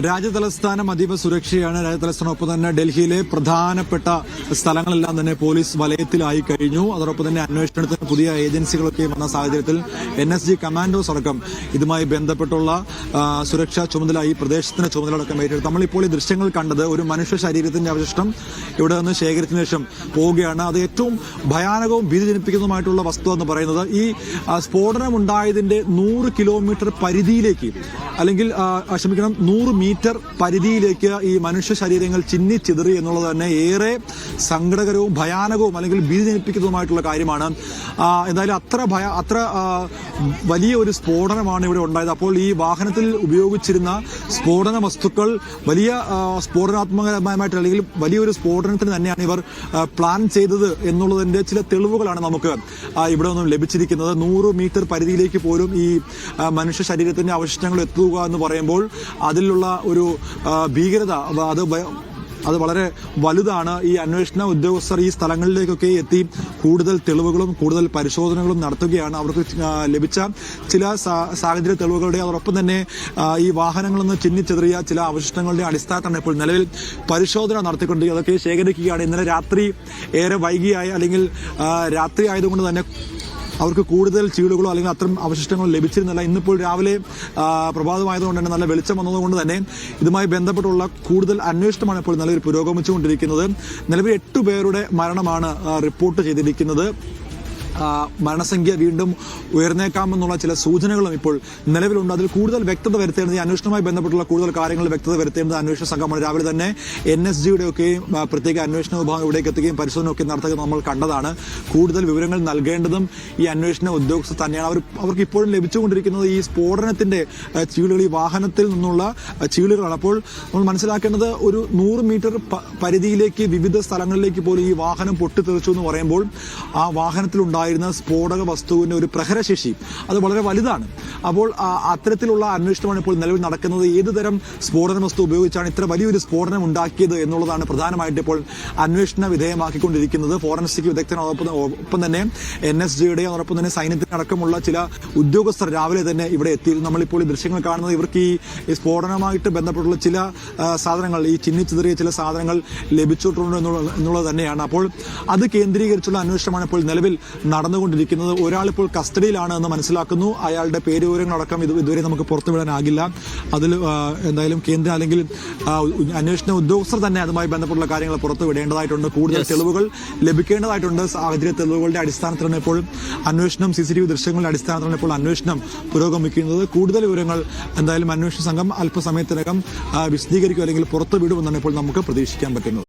രാജ്യതലസ്ഥാനം അതീവ സുരക്ഷയാണ്. രാജ്യതലസ്ഥാനമൊപ്പം തന്നെ ഡൽഹിയിലെ പ്രധാനപ്പെട്ട സ്ഥലങ്ങളെല്ലാം തന്നെ പോലീസ് വലയത്തിലായി കഴിഞ്ഞു. അതോടൊപ്പം തന്നെ അന്വേഷണത്തിന് പുതിയ ഏജൻസികളൊക്കെ വന്ന സാഹചര്യത്തിൽ NSG കമാൻഡോസ് അടക്കം ഇതുമായി ബന്ധപ്പെട്ടുള്ള സുരക്ഷാ ചുമതല ഈ പ്രദേശത്തിന്റെ ചുമതലയടക്കം ഏറ്റെടുത്തു. നമ്മളിപ്പോൾ ഈ ദൃശ്യങ്ങൾ കണ്ടത് ഒരു മനുഷ്യ ശരീരത്തിന്റെ അവശിഷ്ടം ഇവിടെ നിന്ന് ശേഖരിച്ചതിനു ശേഷം പോവുകയാണ്. അത് ഏറ്റവും ഭയാനകവും ഭീതി ജനിപ്പിക്കുന്നതുമായിട്ടുള്ള വസ്തു എന്ന് പറയുന്നത് ഈ സ്ഫോടനം ഉണ്ടായതിന്റെ 100 കിലോമീറ്റർ പരിധിയിലേക്ക് അല്ലെങ്കിൽ 100 മീറ്റർ പരിധിയിലേക്ക് ഈ മനുഷ്യ ശരീരങ്ങൾ ചിന്നിച്ചിതറി എന്നുള്ളത് തന്നെ ഏറെ സങ്കടകരവും ഭയാനകവും അല്ലെങ്കിൽ ഭീതി ജനിപ്പിക്കുന്നതുമായിട്ടുള്ള കാര്യമാണ്. എന്തായാലും അത്ര വലിയ ഒരു സ്ഫോടനമാണ് ഇവിടെ ഉണ്ടായത്. അപ്പോൾ ഈ വാഹനത്തിൽ ഉപയോഗിച്ചിരുന്ന സ്ഫോടന വസ്തുക്കൾ വലിയ സ്ഫോടനാത്മകമായിട്ട് അല്ലെങ്കിൽ വലിയൊരു സ്ഫോടനത്തിന് തന്നെയാണ് ഇവർ പ്ലാൻ ചെയ്തത് എന്നുള്ളതിന്റെ ചില തെളിവുകളാണ് നമുക്ക് ഇവിടെ നിന്നും ലഭിച്ചിരിക്കുന്നത്. 100 മീറ്റർ പരിധിയിലേക്ക് പോലും ഈ മനുഷ്യ ശരീരത്തിന്റെ അവശിഷ്ടങ്ങൾ എത്തുക എന്ന് പറയുമ്പോൾ അതിലുള്ള ഒരു ഭീകരത അത് വളരെ വലുതാണ്. ഈ അന്വേഷണ ഉദ്യോഗസ്ഥർ ഈ സ്ഥലങ്ങളിലേക്കൊക്കെ എത്തി കൂടുതൽ തെളിവുകളും കൂടുതൽ പരിശോധനകളും നടത്തുകയാണ്. അവർക്ക് ലഭിച്ച ചില സാഹചര്യ തെളിവുകളുടെ അതോടൊപ്പം തന്നെ ഈ വാഹനങ്ങളിൽ നിന്ന് ചിന്നിച്ചെറിയ ചില അവശിഷ്ടങ്ങളുടെ അടിസ്ഥാനത്താണ് ഇപ്പോൾ നിലവിൽ പരിശോധന നടത്തിക്കൊണ്ട് അതൊക്കെ ശേഖരിക്കുകയാണ്. ഇന്നലെ രാത്രി ഏറെ വൈകിയായ അല്ലെങ്കിൽ രാത്രി ആയതുകൊണ്ട് തന്നെ അവർക്ക് കൂടുതൽ ചീളുകളോ അല്ലെങ്കിൽ അത്തരം അവശിഷ്ടങ്ങളോ ലഭിച്ചിരുന്നില്ല. ഇന്നിപ്പോൾ രാവിലെ പ്രഭാതമായതുകൊണ്ട് തന്നെ നല്ല വെളിച്ചം വന്നതുകൊണ്ട് തന്നെ ഇതുമായി ബന്ധപ്പെട്ടുള്ള കൂടുതൽ അന്വേഷണമാണ് ഇപ്പോൾ നിലവിൽ പുരോഗമിച്ചുകൊണ്ടിരിക്കുന്നത്. നിലവിൽ 8 പേരുടെ മരണമാണ് റിപ്പോർട്ട് ചെയ്തിരിക്കുന്നത്. മരണസംഖ്യ വീണ്ടും ഉയർന്നേക്കാമെന്നുള്ള ചില സൂചനകളും ഇപ്പോൾ നിലവിലുണ്ട്. അതിൽ കൂടുതൽ വ്യക്തത വരുത്തേണ്ടത് ഈ അന്വേഷണവുമായി ബന്ധപ്പെട്ടുള്ള കൂടുതൽ കാര്യങ്ങൾ വ്യക്തത വരുത്തേണ്ടത് അന്വേഷണ സംഘമാണ്. രാവിലെ തന്നെ NSGയുടെ ഒക്കെയും പ്രത്യേക അന്വേഷണ വിഭാഗം ഇവിടേക്ക് എത്തുകയും പരിശോധനയൊക്കെ നടത്തുകയും നമ്മൾ കണ്ടതാണ്. കൂടുതൽ വിവരങ്ങൾ നൽകേണ്ടതും ഈ അന്വേഷണ ഉദ്യോഗസ്ഥർ തന്നെയാണ്. അവർക്ക് ഇപ്പോഴും ലഭിച്ചുകൊണ്ടിരിക്കുന്നത് ഈ സ്ഫോടനത്തിന്റെ ചീളുകൾ, ഈ വാഹനത്തിൽ നിന്നുള്ള ചീളുകളാണ്. അപ്പോൾ നമ്മൾ മനസ്സിലാക്കേണ്ടത് ഒരു 100 മീറ്റർ പരിധിയിലേക്ക് വിവിധ സ്ഥലങ്ങളിലേക്ക് പോലും ഈ വാഹനം പൊട്ടിത്തെറിച്ചു എന്ന് പറയുമ്പോൾ ആ വാഹനത്തിലുണ്ടായ സ്ഫോടക വസ്തുവിന്റെ ഒരു പ്രഹരശേഷി അത് വളരെ വലുതാണ്. അപ്പോൾ അത്തരത്തിലുള്ള അന്വേഷണമാണ് ഇപ്പോൾ നിലവിൽ നടക്കുന്നത്. ഏതുതരം സ്ഫോടന വസ്തു ഉപയോഗിച്ചാണ് ഇത്ര വലിയൊരു സ്ഫോടനം ഉണ്ടാക്കിയത് എന്നുള്ളതാണ് പ്രധാനമായിട്ട് ഇപ്പോൾ അന്വേഷണ വിധേയമാക്കിക്കൊണ്ടിരിക്കുന്നത്. ഫോറൻസിക് വിദഗ്ധനൊപ്പം തന്നെ NSGയുടെ അതോടൊപ്പം തന്നെ സൈന്യത്തിനടക്കമുള്ള ചില ഉദ്യോഗസ്ഥർ രാവിലെ തന്നെ ഇവിടെ എത്തിയിരുന്നു. നമ്മളിപ്പോൾ ഈ ദൃശ്യങ്ങൾ കാണുന്നത് ഇവർക്ക് ഈ സ്ഫോടനവുമായിട്ട് ബന്ധപ്പെട്ടുള്ള ചില സാധനങ്ങൾ, ഈ ചിന്നിച്ചിതറിയ ചില സാധനങ്ങൾ ലഭിച്ചിട്ടുണ്ട് എന്നുള്ളത് തന്നെയാണ്. അപ്പോൾ അത് കേന്ദ്രീകരിച്ചുള്ള അന്വേഷണമാണ് ഇപ്പോൾ നിലവിൽ നടന്നുകൊണ്ടിരിക്കുന്നത്. ഒരാളിപ്പോൾ കസ്റ്റഡിയിലാണ് എന്ന് മനസ്സിലാക്കുന്നു. അയാളുടെ പേര് വിവരങ്ങളടക്കം ഇതുവരെ നമുക്ക് പുറത്തുവിടാനാകില്ല. അതിൽ എന്തായാലും കേന്ദ്ര അല്ലെങ്കിൽ അന്വേഷണ ഉദ്യോഗസ്ഥർ തന്നെ അതുമായി ബന്ധപ്പെട്ടുള്ള കാര്യങ്ങൾ പുറത്തുവിടേണ്ടതായിട്ടുണ്ട്. കൂടുതൽ തെളിവുകൾ ലഭിക്കേണ്ടതായിട്ടുണ്ട്. സാഹചര്യ തെളിവുകളുടെ അടിസ്ഥാനത്തിലാണ് ഇപ്പോൾ അന്വേഷണം, CCTV ദൃശ്യങ്ങളുടെ അടിസ്ഥാനത്തിലാണ് ഇപ്പോൾ അന്വേഷണം പുരോഗമിക്കുന്നത്. കൂടുതൽ വിവരങ്ങൾ എന്തായാലും അന്വേഷണ സംഘം അല്പസമയത്തിനകം വിശദീകരിക്കുക അല്ലെങ്കിൽ പുറത്തുവിടുമെന്നാണ് ഇപ്പോൾ നമുക്ക് പ്രതീക്ഷിക്കാൻ പറ്റുന്നത്.